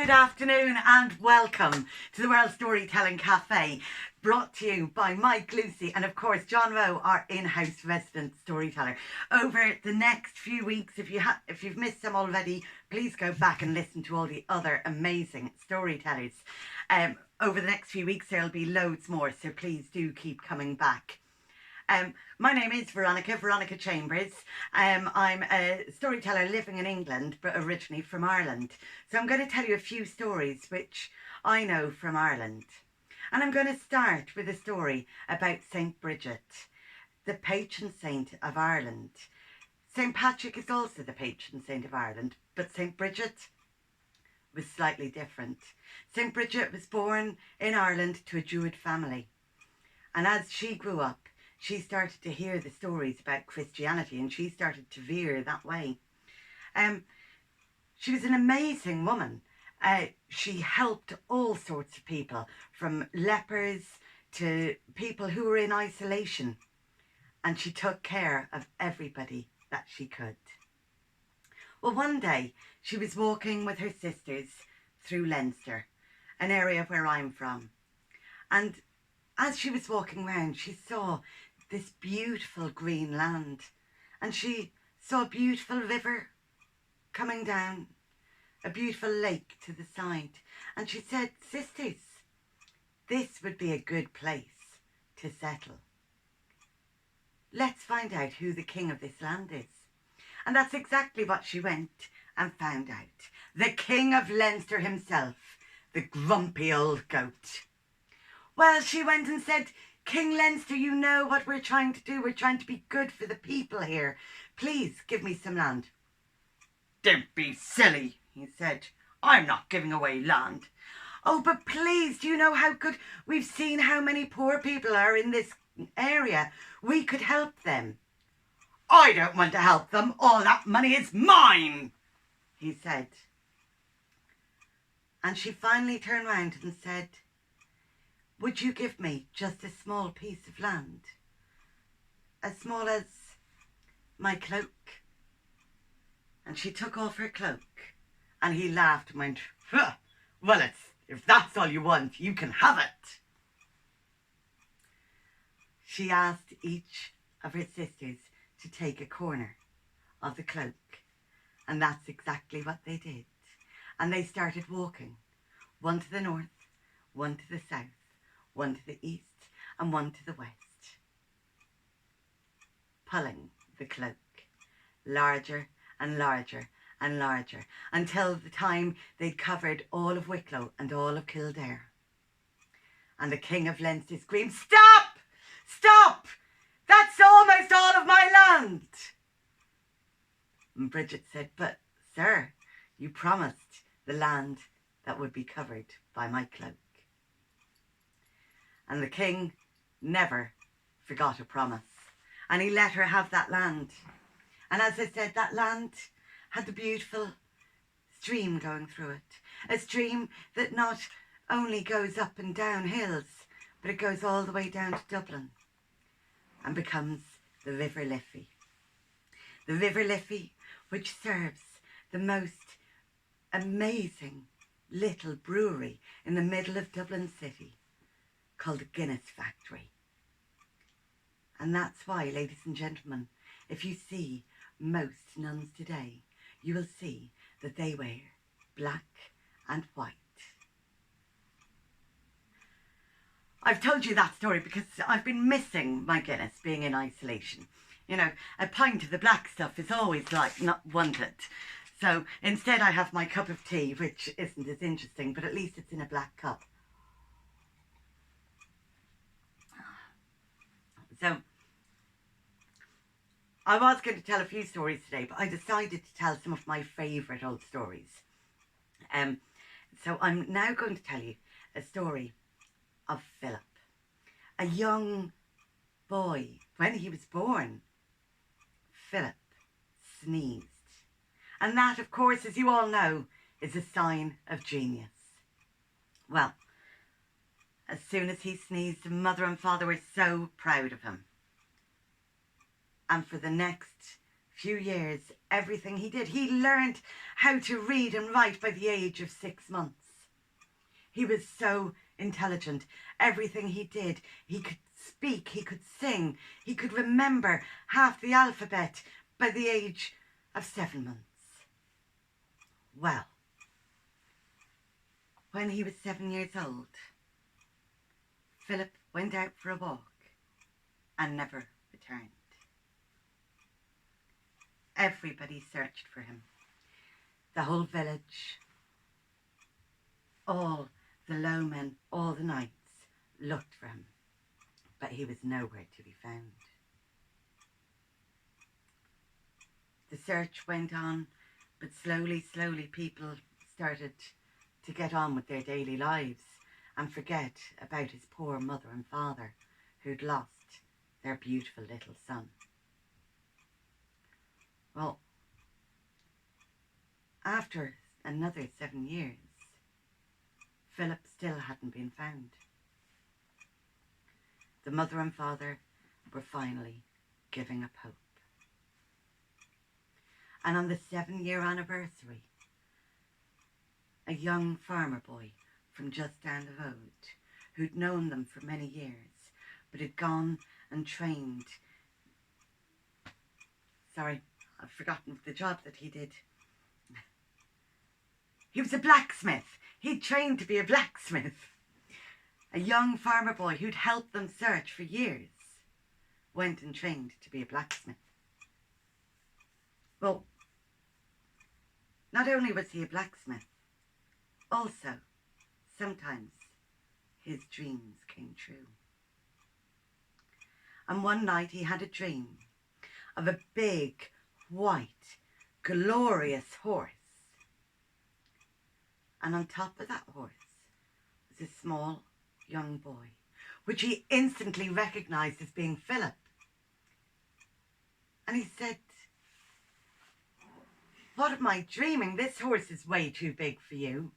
Good afternoon and welcome to the World Storytelling Cafe, brought to you by Mike Lucy and of course John Rowe, our in-house resident storyteller. Over the next few weeks, if you've missed them already, please go back and listen to all the other amazing storytellers. Over the next few weeks there'll be loads more, so please do keep coming back. My name is Veronica Chambers. I'm a storyteller living in England, but originally from Ireland. So I'm going to tell you a few stories which I know from Ireland. And I'm going to start with a story about St. Bridget, the patron saint of Ireland. St. Patrick is also the patron saint of Ireland, but St. Bridget was slightly different. St. Bridget was born in Ireland to a Druid family. And as she grew up, she started to hear the stories about Christianity and she started to veer that way. She was an amazing woman. She helped all sorts of people, from lepers to people who were in isolation. And she took care of everybody that she could. Well, one day she was walking with her sisters through Leinster, an area where I'm from. And as she was walking around, she saw this beautiful green land, and she saw a beautiful river coming down, a beautiful lake to the side, and she said, "Sisters, this would be a good place to settle. Let's find out who the king of this land is." And that's exactly what she went and found out. The king of Leinster himself, the grumpy old goat. Well, she went and said, "King Leinster, you know what we're trying to do. We're trying to be good for the people here. Please give me some land." "Don't be silly," he said. "I'm not giving away land." "Oh, but please, do you know how good? We've seen how many poor people are in this area. We could help them." "I don't want to help them. All that money is mine," he said. And she finally turned round and said, "Would you give me just a small piece of land? As small as my cloak?" And she took off her cloak, and he laughed and went, "Huh, well, if that's all you want, you can have it." She asked each of her sisters to take a corner of the cloak, and that's exactly what they did. And they started walking, one to the north, one to the south, one to the east and one to the west, pulling the cloak larger and larger and larger until the time they'd covered all of Wicklow and all of Kildare. And the king of Leinster screamed, "Stop! Stop! That's almost all of my land!" And Bridget said, "But sir, you promised the land that would be covered by my cloak." And the king never forgot a promise. And he let her have that land. And as I said, that land had the beautiful stream going through it. A stream that not only goes up and down hills, but it goes all the way down to Dublin and becomes the River Liffey. The River Liffey, which serves the most amazing little brewery in the middle of Dublin city, called the Guinness Factory. And that's why, ladies and gentlemen, if you see most nuns today, you will see that they wear black and white. I've told you that story because I've been missing my Guinness being in isolation. You know, a pint of the black stuff is always like not wanted. So instead I have my cup of tea, which isn't as interesting, but at least it's in a black cup. So, I was going to tell a few stories today, but I decided to tell some of my favourite old stories. So I'm now going to tell you a story of Philip, a young boy. When he was born, Philip sneezed. And that, of course, as you all know, is a sign of genius. Well, as soon as he sneezed, the mother and father were so proud of him. And for the next few years, everything he did. He learned how to read and write by the age of 6 months. He was so intelligent. Everything he did, he could speak, he could sing, he could remember half the alphabet by the age of 7 months. Well, when he was 7 years old, Philip went out for a walk and never returned. Everybody searched for him. The whole village, all the lowmen, all the knights looked for him, but he was nowhere to be found. The search went on, but slowly people started to get on with their daily lives and forget about his poor mother and father who'd lost their beautiful little son. Well, after another 7 years, Philip still hadn't been found. The mother and father were finally giving up hope. And on the 7-year anniversary, a young farmer boy from just down the road, who'd known them for many years, but had gone and trained. Sorry, I've forgotten the job that he did. He was a blacksmith. He'd trained to be a blacksmith. A young farmer boy who'd helped them search for years went and trained to be a blacksmith. Well, not only was he a blacksmith, also, sometimes his dreams came true. And one night he had a dream of a big, white, glorious horse. And on top of that horse was a small young boy, which he instantly recognised as being Philip. And he said, "What am I dreaming? This horse is way too big for you."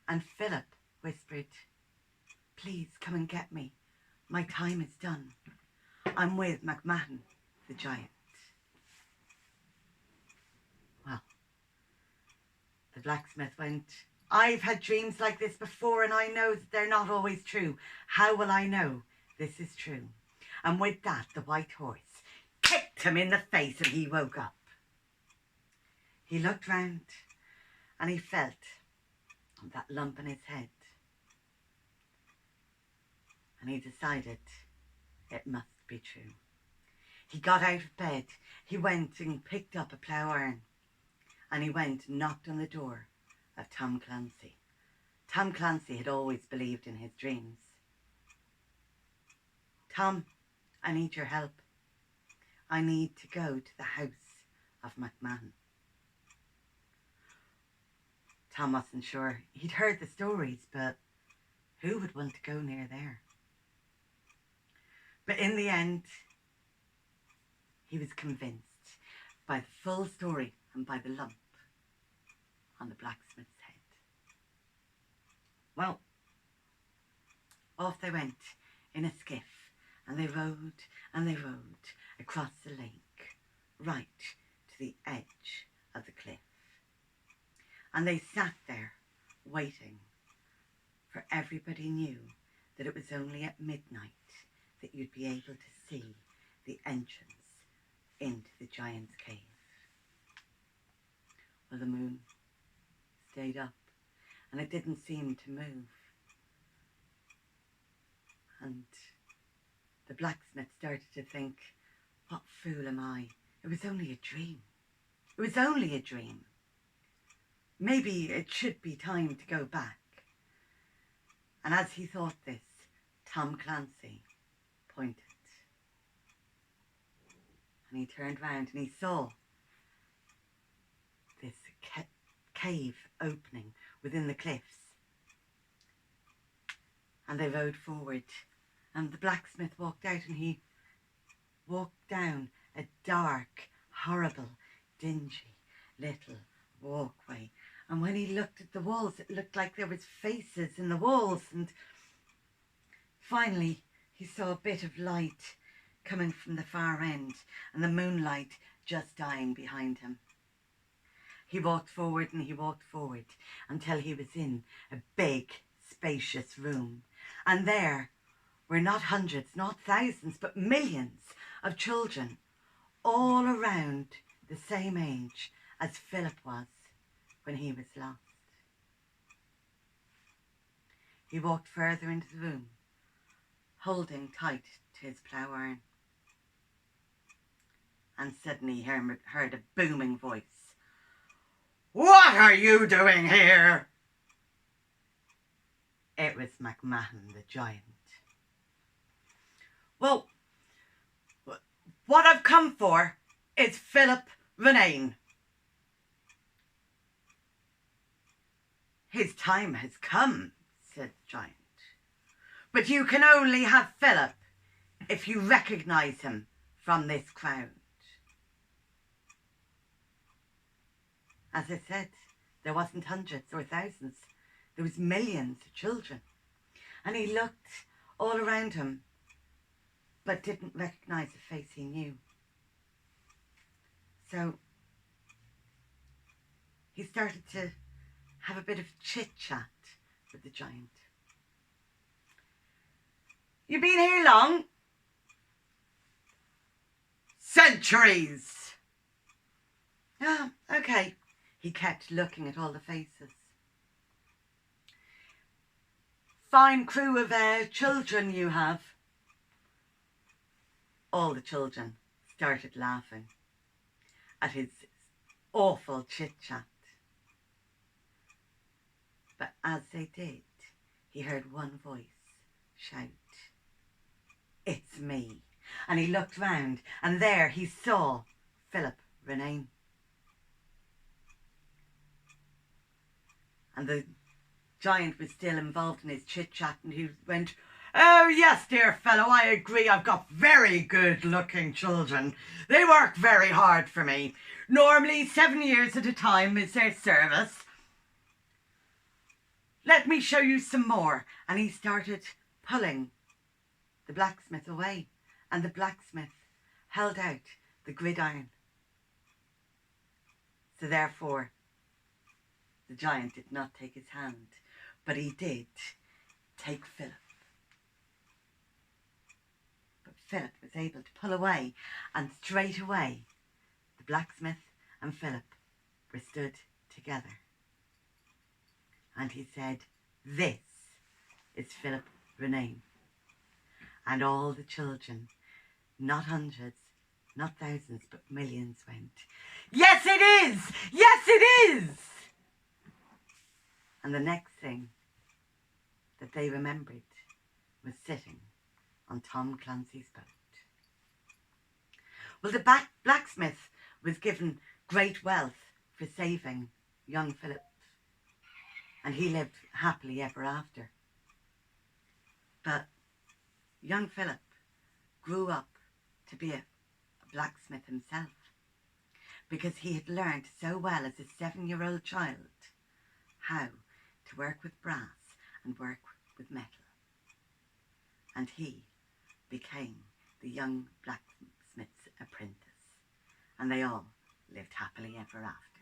And Philip whispered, "Please come and get me. My time is done. I'm with McMahon, the giant." Well, the blacksmith went, "I've had dreams like this before and I know that they're not always true. How will I know this is true?" And with that, the white horse kicked him in the face and he woke up. He looked round and he felt that lump in his head. And he decided it must be true. He got out of bed, he went and picked up a plough iron, and he went and knocked on the door of Tom Clancy. Tom Clancy had always believed in his dreams. "Tom, I need your help. I need to go to the house of McMahon." Tom wasn't sure. He'd heard the stories, but who would want to go near there? But in the end, he was convinced by the full story and by the lump on the blacksmith's head. Well, off they went in a skiff, and they rowed across the lake, right to the edge of the cliff. And they sat there waiting, for everybody knew that it was only at midnight that you'd be able to see the entrance into the giant's cave. Well, the moon stayed up and it didn't seem to move. And the blacksmith started to think, "What fool am I? It was only a dream. It was only a dream. Maybe it should be time to go back." And as he thought this, Tom Clancy pointed. And he turned round and he saw this cave opening within the cliffs. And they rode forward, and the blacksmith walked out, and he walked down a dark, horrible, dingy little walkway. And when he looked at the walls, it looked like there was faces in the walls. And finally, he saw a bit of light coming from the far end, and the moonlight just dying behind him. He walked forward and he walked forward until he was in a big, spacious room. And there were not hundreds, not thousands, but millions of children, all around the same age as Philip was when he was lost. He walked further into the room, holding tight to his plough iron. And suddenly he heard a booming voice. "What are you doing here?" It was McMahon the giant. "Well, what I've come for is Philip Ronayne. "His time has come," said the giant. "But you can only have Philip if you recognise him from this crowd." As I said, there wasn't hundreds or thousands. There was millions of children. And he looked all around him, but didn't recognise a face he knew. So he started to have a bit of chit-chat with the giant. "You been here long?" "Centuries." "Ah, okay." He kept looking at all the faces. "Fine crew of children you have." All the children started laughing at his awful chit-chat. But as they did, he heard one voice shout, "It's me." And he looked round, and there he saw Philip Ronayne. And the giant was still involved in his chit-chat, and he went, "Oh yes, dear fellow, I agree. I've got very good-looking children. They work very hard for me. Normally 7 years at a time is their service. Let me show you some more." And he started pulling the blacksmith away, and the blacksmith held out the gridiron. So therefore, the giant did not take his hand, but he did take Philip. But Philip was able to pull away, and straight away the blacksmith and Philip were stood together. And he said, "This is Philip Ronayne." And all the children, not hundreds, not thousands, but millions, went, "Yes, it is! Yes, it is!" And the next thing that they remembered was sitting on Tom Clancy's boat. Well, the blacksmith was given great wealth for saving young Philip, and he lived happily ever after. But young Philip grew up to be a blacksmith himself, because he had learned so well as a 7-year-old child how to work with brass and work with metal. And he became the young blacksmith's apprentice, and they all lived happily ever after.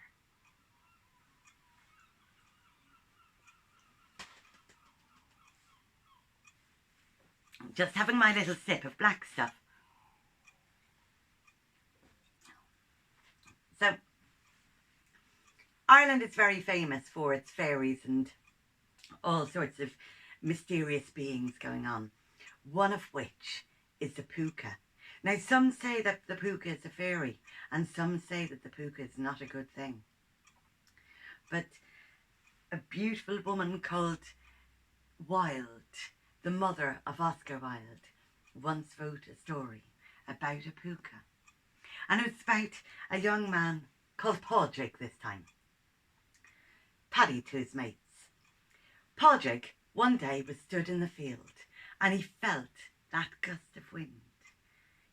Just having my little sip of black stuff. So, Ireland is very famous for its fairies and all sorts of mysterious beings going on, one of which is the puka. Now, some say that the puka is a fairy, and some say that the puka is not a good thing. But a beautiful woman called Wilde, the mother of Oscar Wilde, once wrote a story about a puka. And it was about a young man called Padraig this time. Paddy to his mates. Padraig one day was stood in the field, and he felt that gust of wind.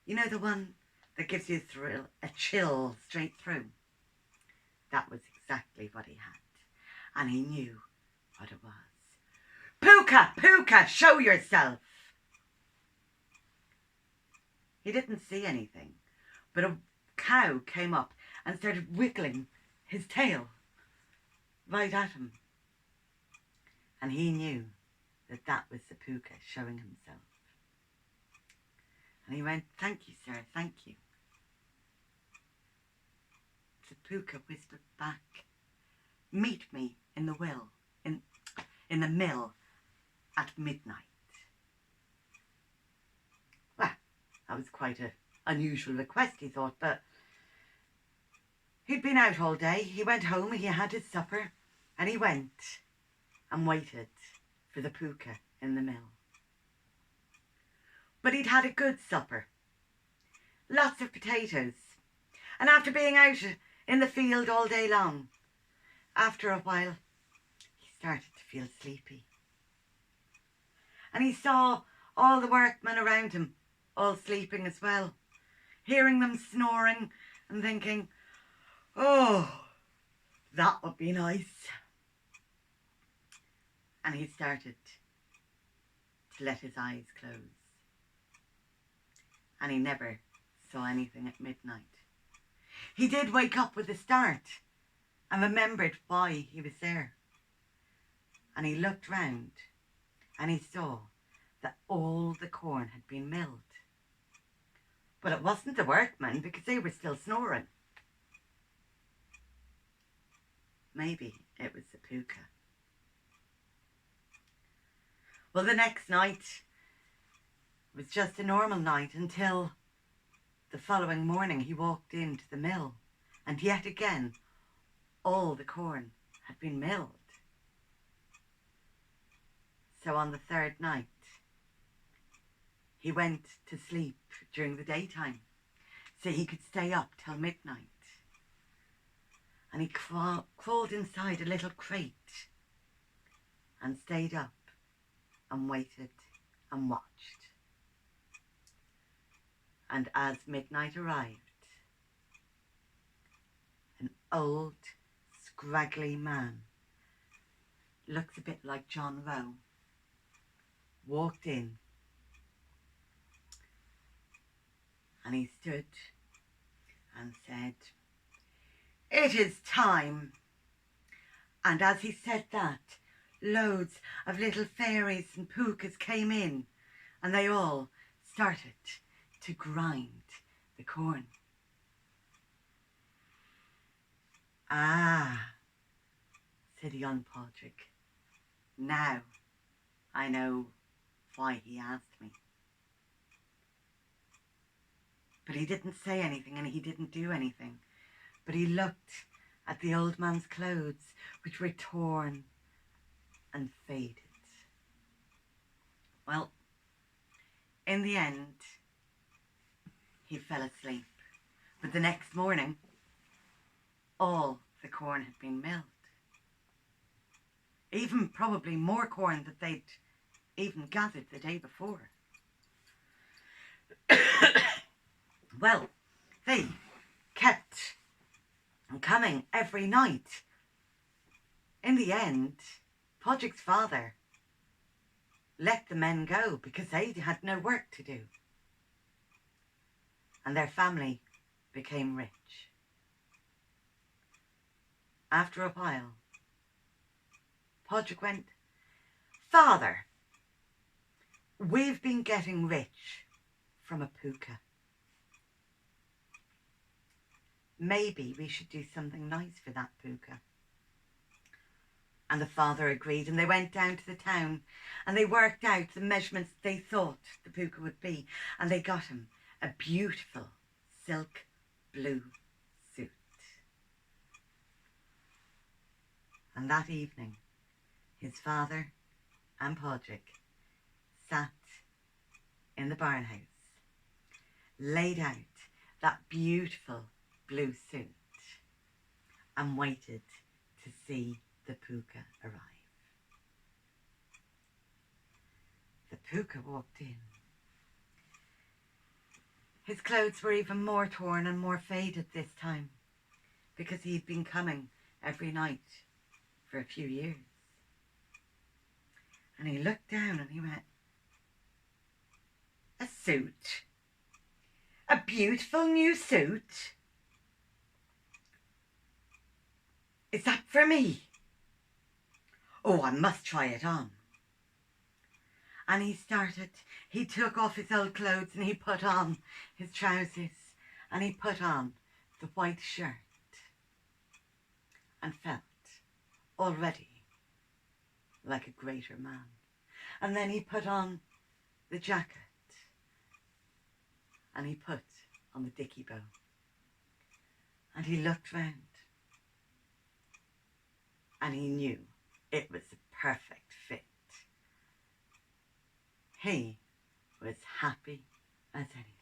You know, the one that gives you a thrill, a chill straight through. That was exactly what he had, and he knew what it was. "Puka, Puka, show yourself!" He didn't see anything, but a cow came up and started wiggling his tail right at him. And he knew that that was the puka showing himself. And he went, "Thank you, sir, thank you." The puka whispered back, "Meet me in the mill at midnight." Well, that was quite an unusual request, he thought, but he'd been out all day. He went home, he had his supper, and he went and waited for the puka in the mill. But he'd had a good supper, lots of potatoes, and after being out in the field all day long, after a while, he started to feel sleepy. And he saw all the workmen around him all sleeping as well, hearing them snoring and thinking, "Oh, that would be nice." And he started to let his eyes close. And he never saw anything at midnight. He did wake up with a start and remembered why he was there. And he looked round and he saw that all the corn had been milled. But it wasn't the workmen, because they were still snoring. Maybe it was the puka. Well, the next night was just a normal night until the following morning he walked into the mill, and yet again all the corn had been milled. So on the third night he went to sleep during the daytime so he could stay up till midnight. And he crawled inside a little crate and stayed up and waited and watched. And as midnight arrived, an old, scraggly man, looks a bit like John Rowe, walked in, and he stood and said, "It is time." And as he said that, loads of little fairies and pukas came in, and they all started to grind the corn. "Ah," said young Padraig, "now I know why he asked me." But he didn't say anything and he didn't do anything. But he looked at the old man's clothes, which were torn and faded. Well, in the end, he fell asleep. But the next morning, all the corn had been milled. Even probably more corn than they'd even gathered the day before. Well, they kept coming every night. In the end, Podrick's father let the men go because they had no work to do. And their family became rich. After a while, Podrick went, "Father, we've been getting rich from a puka. Maybe we should do something nice for that puka." And the father agreed, and they went down to the town and they worked out the measurements they thought the puka would be, and they got him a beautiful silk blue suit. And that evening, his father and Podrick sat in the barn house, laid out that beautiful blue suit, and waited to see the puka arrive. The puka walked in. His clothes were even more torn and more faded this time, because he had been coming every night for a few years. And he looked down and he went, "A suit? A beautiful new suit? Is that for me? Oh, I must try it on. And he took off his old clothes and he put on his trousers and he put on the white shirt and felt already like a greater man. And then he put on the jacket and he put on the dicky bow and he looked round and he knew it was the perfect fit. He was happy as anything.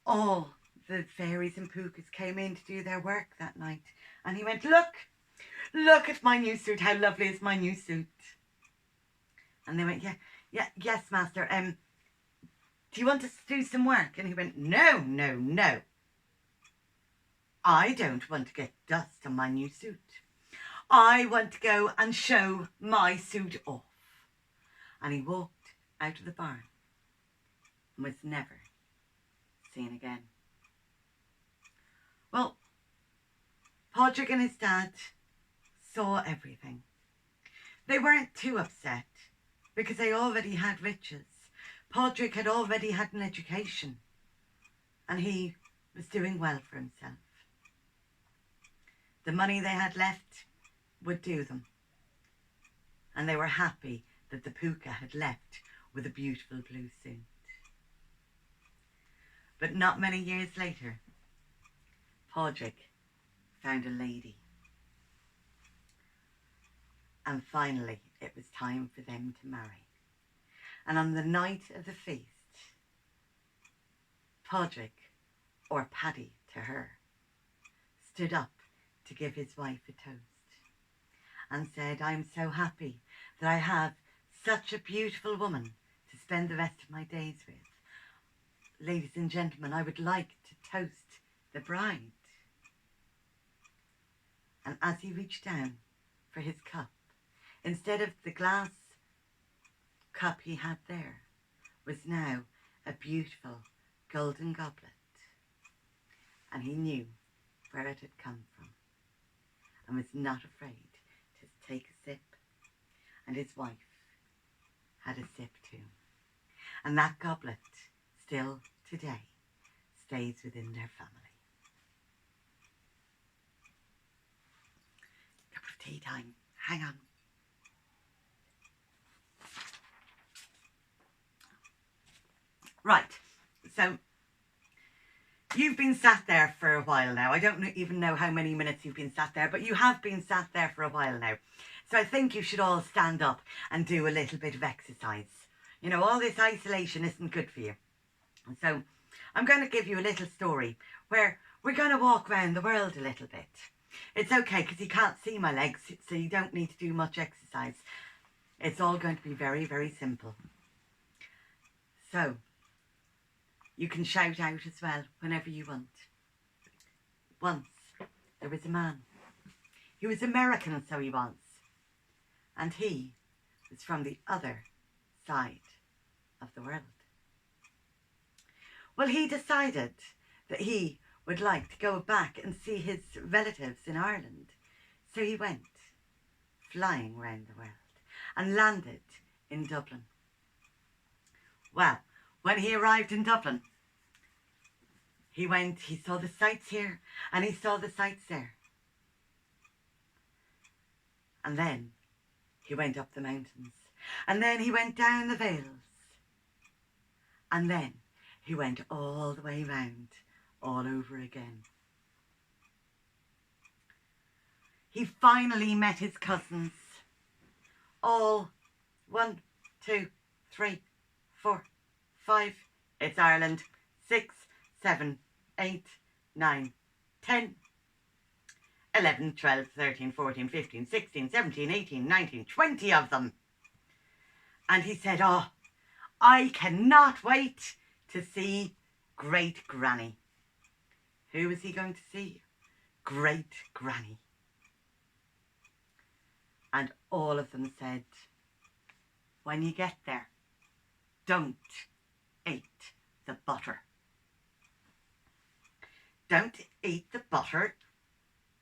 All the fairies and pukas came in to do their work that night and he went, look at my new suit, how lovely is my new suit. And they went, yes, master, do you want us to do some work? And he went, no, no, no. I don't want to get dust on my new suit. I want to go and show my suit off. And he walked out of the barn and was never seen again. Well, Padraig and his dad saw everything. They weren't too upset because they already had riches. Padraig had already had an education and he was doing well for himself. The money they had left would do them. And they were happy that the puka had left with a beautiful blue suit. But not many years later, Padraig found a lady. And finally, it was time for them to marry. And on the night of the feast, Padraig, or Paddy to her, stood up to give his wife a toast and said, I'm so happy that I have such a beautiful woman to spend the rest of my days with. Ladies and gentlemen, I would like to toast the bride. And as he reached down for his cup, instead of the glass cup he had there, was now a beautiful golden goblet. And he knew where it had come from and was not afraid to take a sip. And his wife had a sip too. And that goblet still today stays within their family. Cup of tea time. Hang on. Right, so you've been sat there for a while now. I don't even know how many minutes you've been sat there, but you have been sat there for a while now. So I think you should all stand up and do a little bit of exercise. You know, all this isolation isn't good for you. So I'm going to give you a little story where we're going to walk around the world a little bit. It's okay because you can't see my legs, so you don't need to do much exercise. It's all going to be very, very simple. So you can shout out as well whenever you want. Once there was a man. He was American, so he was. And he was from the other side of the world. Well, he decided that he would like to go back and see his relatives in Ireland. So he went flying around the world and landed in Dublin. Well, when he arrived in Dublin, he saw the sights here and he saw the sights there. And then he went up the mountains. And then he went down the vales. And then he went all the way round, all over again. He finally met his cousins. All 1, 2, 3, 4, 5. It's Ireland. 6, 7, 8, 9, 10, 11, 12, 13, 14, 15, 16, 17, 18, 19, 20 of them. And he said, oh, I cannot wait to see Great Granny. Who was he going to see? Great Granny. And all of them said, when you get there, don't eat the butter. Don't eat the butter.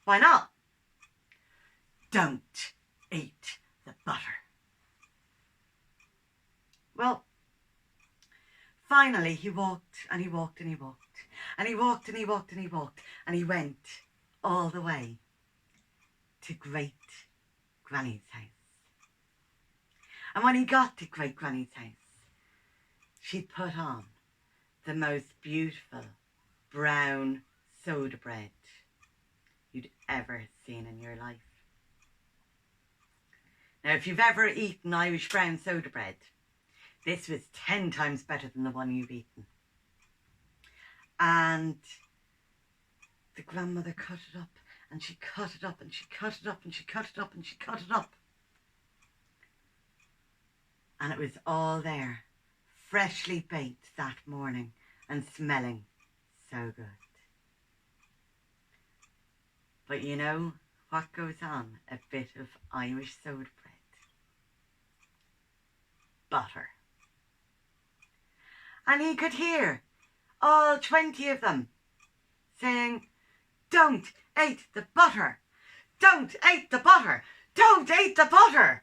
Why not? don't eat the butter. Well, finally he walked and he walked and he walked and he walked and he walked and he walked and he went all the way to Great Granny's house. And when he got to Great Granny's house, she'd put on the most beautiful brown soda bread you'd ever seen in your life. Now, if you've ever eaten Irish brown soda bread, this was 10 times better than the one you've eaten. And the grandmother cut it up, and she cut it up, and she cut it up, and she cut it up, and she cut it up. And it was all there, freshly baked that morning and smelling so good. But you know what goes on a bit of Irish soda bread? Butter. And he could hear all 20 of them saying, "Don't eat the butter! Don't eat the butter! Don't eat the butter!"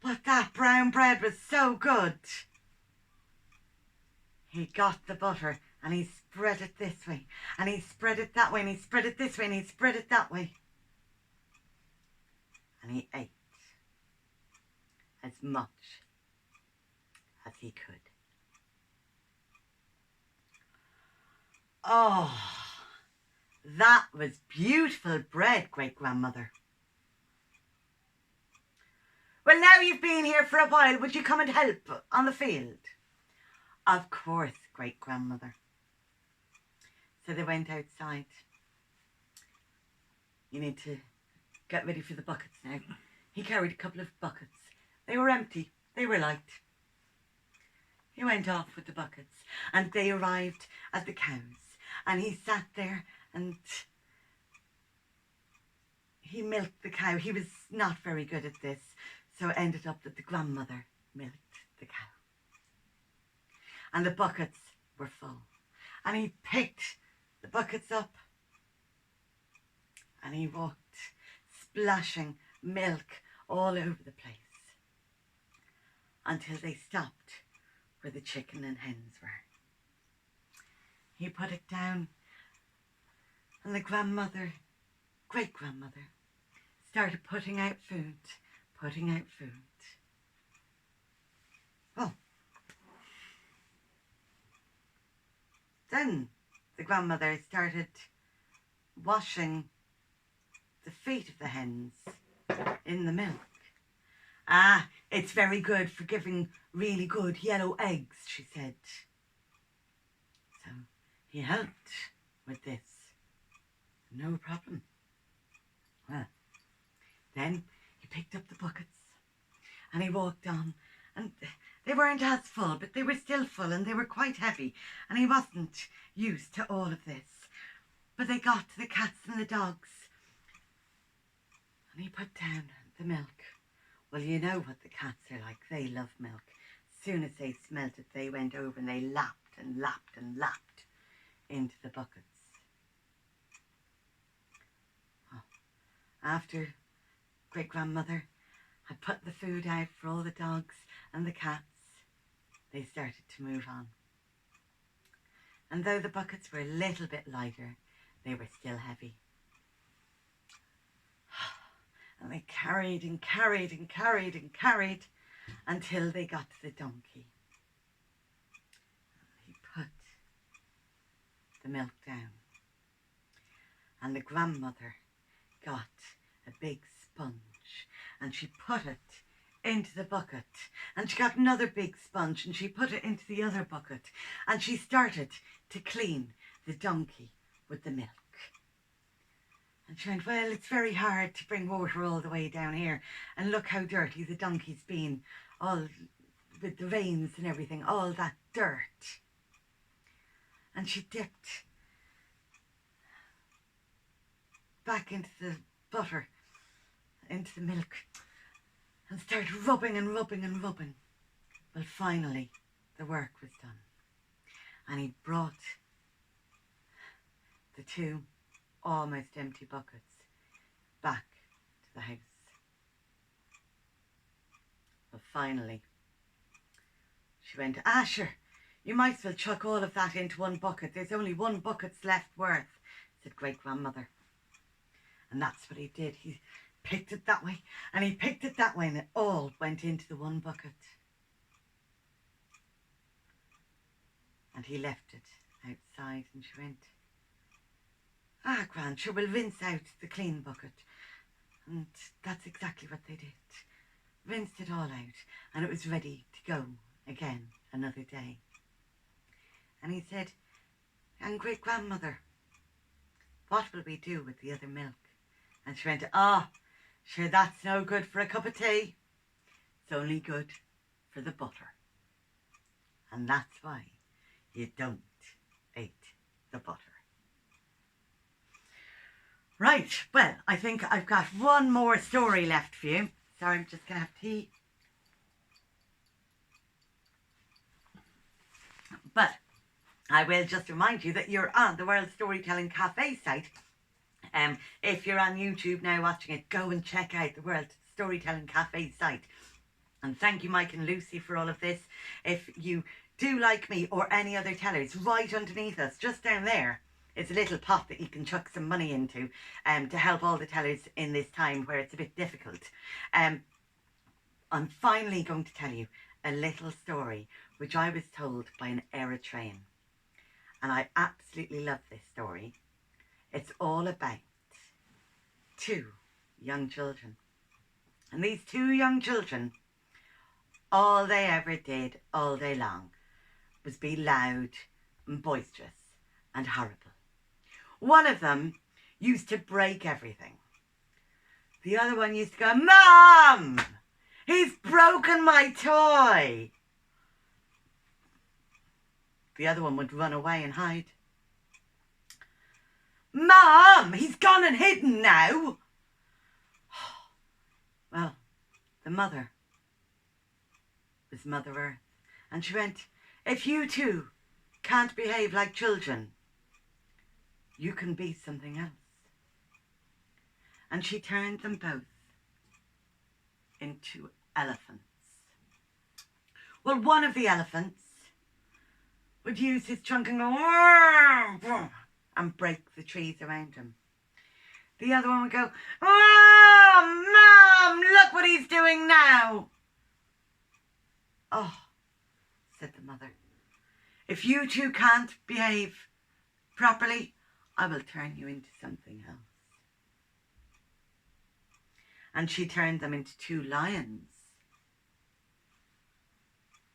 But that brown bread was so good. He got the butter and he spread it this way, and he spread it that way, and he spread it this way, and he spread it that way. And he ate as much as he could. Oh, that was beautiful bread, great-grandmother. Well, now you've been here for a while, would you come and help on the field? Of course, great-grandmother. So they went outside. You need to get ready for the buckets now. He carried a couple of buckets. They were empty. They were light. He went off with the buckets and they arrived at the cows. And he sat there and he milked the cow. He was not very good at this, so it ended up that the grandmother milked the cow. And the buckets were full. And he picked the buckets up and he walked, splashing milk all over the place until they stopped where the chicken and hens were. He put it down and the grandmother, great-grandmother, started putting out food. Oh. Then the grandmother started washing the feet of the hens in the milk. "Ah, it's very good for giving really good yellow eggs," she said. So he helped with this. No problem. Well, then he picked up the buckets and he walked on, and they weren't as full, but they were still full and they were quite heavy, and he wasn't used to all of this. But they got to the cats and the dogs and he put down the milk. Well, you know what the cats are like. They love milk. As soon as they smelt it, they went over and they lapped and lapped and lapped into the buckets. Oh. After great-grandmother had put the food out for all the dogs and the cats, they started to move on. And though the buckets were a little bit lighter, they were still heavy. And they carried and carried and carried and carried until they got to the donkey. He put the milk down. And the grandmother got a big sponge and she put it into the bucket. And she got another big sponge and she put it into the other bucket. And she started to clean the donkey with the milk. And she went, "Well, it's very hard to bring water all the way down here. And look how dirty the donkey's been, all with the rains and everything, all that dirt." And she dipped back into the butter, into the milk, and started rubbing and rubbing and rubbing. Well, finally, the work was done. And he brought the two almost empty buckets back the house. But finally, she went, sure, you might as well chuck all of that into one bucket. There's only one bucket's left worth, said great-grandmother. And that's what he did. He picked it that way, and he picked it that way, and it all went into the one bucket. And he left it outside, and she went, Gran, sure, we'll rinse out the clean bucket. And that's exactly what they did. Rinsed it all out, and it was ready to go again another day. And he said, and great-grandmother, what will we do with the other milk? And she went, sure, that's no good for a cup of tea. It's only good for the butter. And that's why you don't eat the butter. Right, well, I think I've got one more story left for you. Sorry, I'm just going to have tea. But I will just remind you that you're on the World Storytelling Cafe site. If you're on YouTube now watching it, go and check out the World Storytelling Cafe site. And thank you, Mike and Lucy, for all of this. If you do like me or any other tellers, right underneath us, just down there, is a little pot that you can chuck some money into to help all the tellers in this time where it's a bit difficult. I'm finally going to tell you a little story which I was told by an Eritrean. And I absolutely love this story. It's all about two young children. And these two young children, all they ever did all day long was be loud and boisterous and horrible. One of them used to break everything. The other one used to go, Mom! He's broken my toy! The other one would run away and hide. Mom! He's gone and hidden now! Well, the mother was Mother Earth. And she went, if you two can't behave like children, you can be something else. And she turned them both into elephants. Well, one of the elephants would use his trunk and go and break the trees around him. The other one would go, Mom, look what he's doing now. Oh, said the mother, if you two can't behave properly, I will turn you into something else. And she turned them into two lions.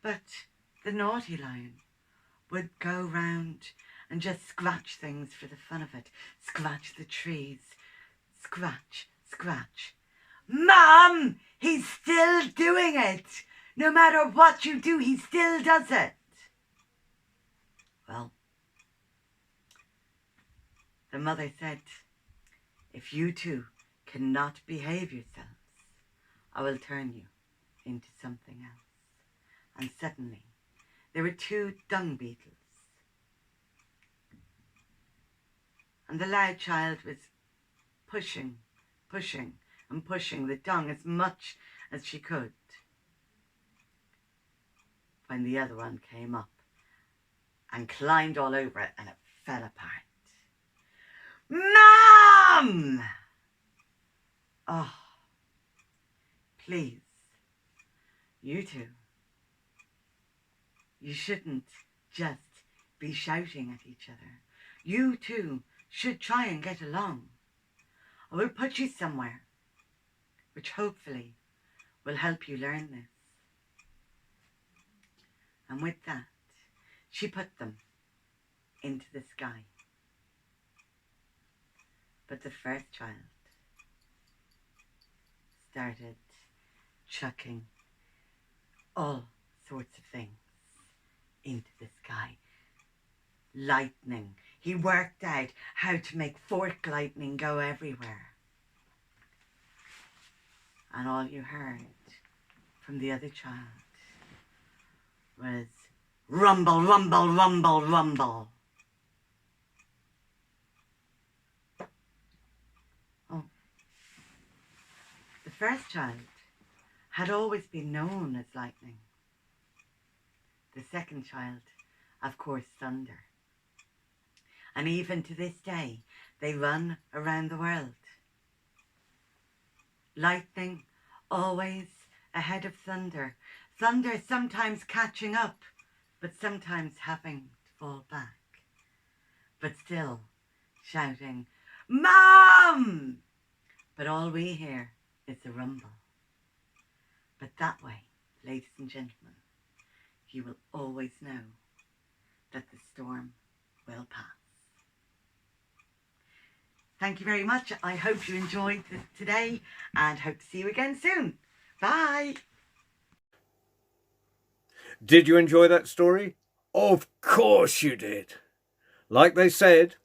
But the naughty lion would go round and just scratch things for the fun of it. Scratch the trees. Scratch, scratch. Mom, he's still doing it. No matter what you do, he still does it. Well, the mother said, if you two cannot behave yourselves, I will turn you into something else. And suddenly, there were two dung beetles. And the loud child was pushing, pushing, and pushing the dung as much as she could. When the other one came up and climbed all over it, and it fell apart. Mom! Oh, please, you two, you shouldn't just be shouting at each other. You two should try and get along. I will put you somewhere which hopefully will help you learn this. And with that, she put them into the sky. But the first child started chucking all sorts of things into the sky. Lightning. He worked out how to make fork lightning go everywhere. And all you heard from the other child was rumble, rumble, rumble, rumble. Oh. first child had always been known as lightning. The second child, of course, thunder. And even to this day, they run around the world. Lightning always ahead of thunder. Thunder sometimes catching up, but sometimes having to fall back. But still shouting, "Mom!" But all we hear is the rumble. But that way, ladies and gentlemen, you will always know that the storm will pass. Thank you very much. I hope you enjoyed today and hope to see you again soon. Bye. Did you enjoy that story? Of course you did. Like they said,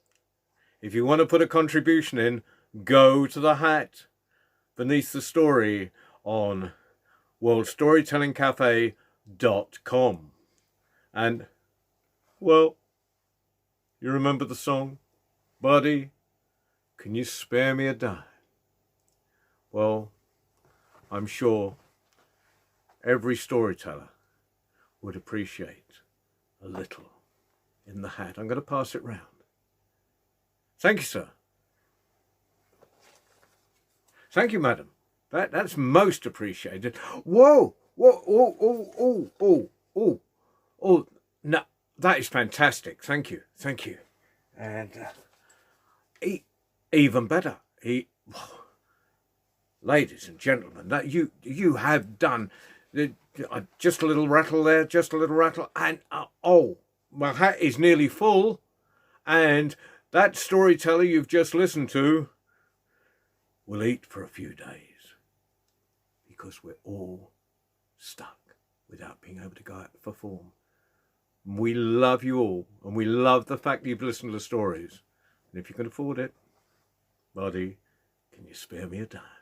if you want to put a contribution in, go to the hat beneath the story on worldstorytellingcafe.com. And, well, you remember the song, Buddy, can you spare me a dime? Well, I'm sure every storyteller would appreciate a little in the hat. I'm going to pass it round. Thank you, sir. Thank you, madam. That's most appreciated. Whoa, whoa, oh, oh, oh, oh, oh, oh, no, that is fantastic. Thank you, thank you. And even better, ladies and gentlemen, that you have done just a little rattle there, just a little rattle, and oh, my hat is nearly full, and that storyteller you've just listened to will eat for a few days because we're all stuck without being able to go out and perform. We love you all, and we love the fact that you've listened to the stories. And if you can afford it, buddy, can you spare me a dime?